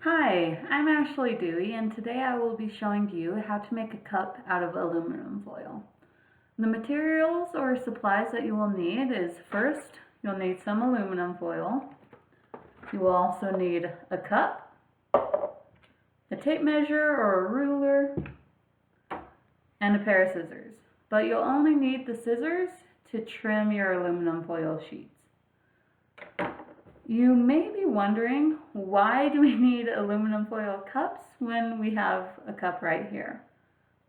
Hi, I'm Ashley Dewey, and today I will be showing you how to make a cup out of aluminum foil. The materials or supplies that you will need is first, you'll need some aluminum foil. You will also need a cup, a tape measure or a ruler, and a pair of scissors. But you'll only need the scissors to trim your aluminum foil sheets. You may be wondering, why do we need aluminum foil cups when we have a cup right here?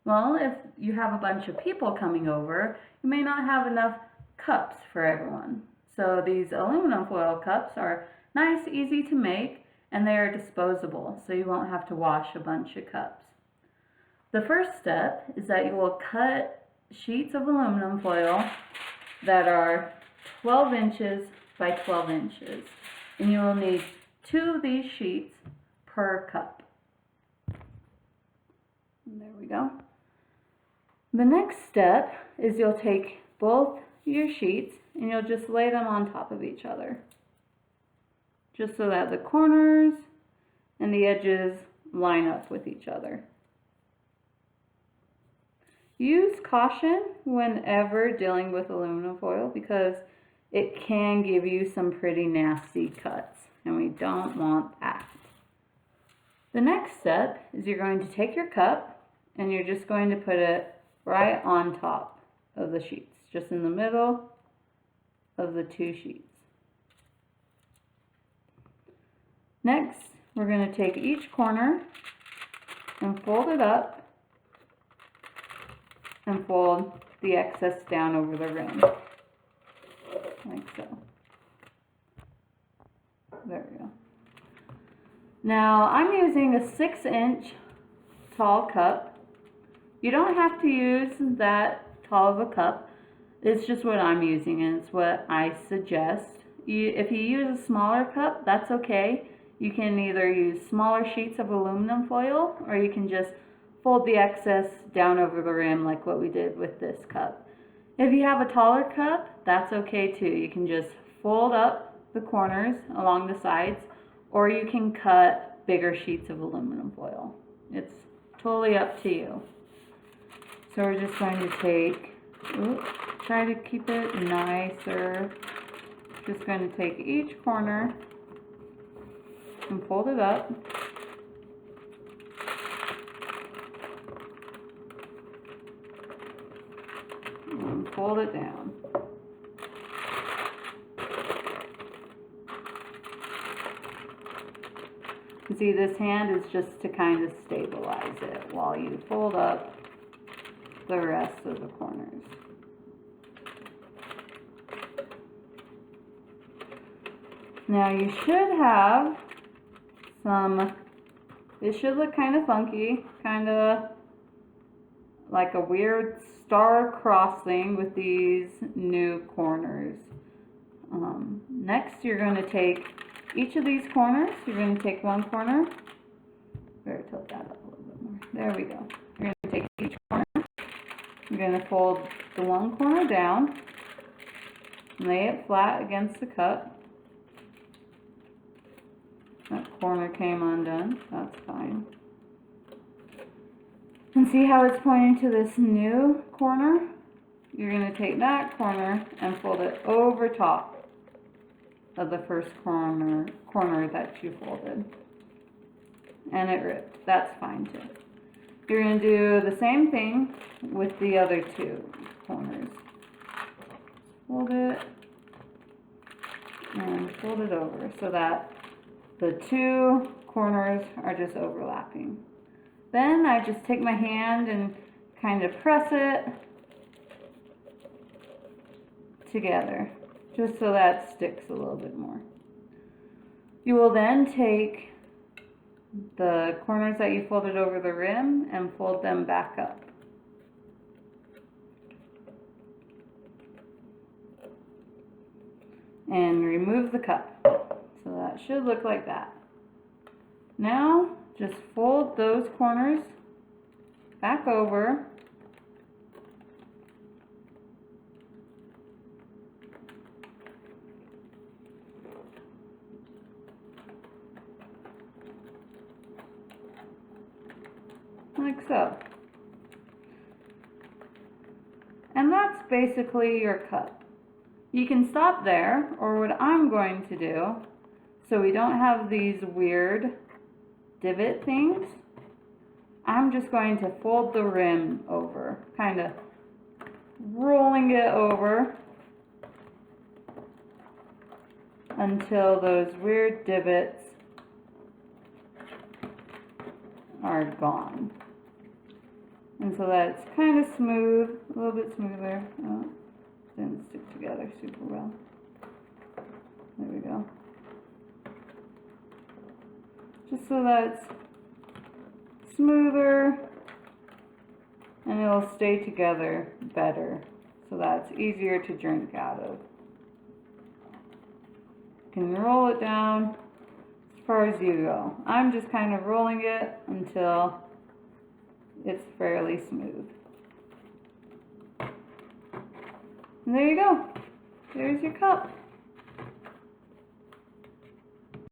Well, if you have a bunch of people coming over, you may not have enough cups for everyone. So these aluminum foil cups are nice, easy to make, and they are disposable, so you won't have to wash a bunch of cups. The first step is that you will cut sheets of aluminum foil that are 12 inches by 12 inches. And you will need 2 of these sheets per cup. And there we go. The next step is you'll take both your sheets and you'll just lay them on top of each other, just so that the corners and the edges line up with each other. Use caution whenever dealing with aluminum foil because it can give you some pretty nasty cuts, and we don't want that. The next step is you're going to take your cup and you're just going to put it right on top of the sheets, just in the middle of the 2 sheets. Next, we're going to take each corner and fold it up and fold the excess down over the rim. Like so. There we go. Now I'm using a 6-inch tall cup. You don't have to use that tall of a cup. It's just what I'm using and it's what I suggest. If you use a smaller cup, that's okay. You can either use smaller sheets of aluminum foil or you can just fold the excess down over the rim like what we did with this cup. If you have a taller cup, that's okay too. You can just fold up the corners along the sides, or you can cut bigger sheets of aluminum foil. It's totally up to you. So we're just going to take, try to keep it nicer. Just going to take each corner and fold it up. And fold it down. You see, this hand is just to kind of stabilize it while you fold up the rest of the corners. Now you should have some, it should look kind of funky, kind of like a weird star-crossed thing with these new corners. Next, you're going to take each of these corners. You're going to take one corner. Better tilt that up a little bit more. There we go. You're going to take each corner. You're going to fold the one corner down, lay it flat against the cup. That corner came undone. That's fine. And see how it's pointing to this new corner? You're going to take that corner and fold it over top of the first corner that you folded. And it ripped. That's fine too. You're going to do the same thing with the other 2 corners. Fold it and fold it over so that the 2 corners are just overlapping. Then I just take my hand and kind of press it together, just so that sticks a little bit more. You will then take the corners that you folded over the rim and fold them back up. And remove the cup. So that should look like that. Now, just fold those corners back over like so. And that's basically your cup. You can stop there, or what I'm going to do, so we don't have these weird divot things, I'm just going to fold the rim over, kind of rolling it over until those weird divots are gone. And so that's kind of smooth, a little bit smoother. Oh, didn't stick together super well. There we go. Just so that's smoother and it'll stay together better. So that's easier to drink out of. You can roll it down as far as you go. I'm just kind of rolling it until it's fairly smooth. And there you go. There's your cup.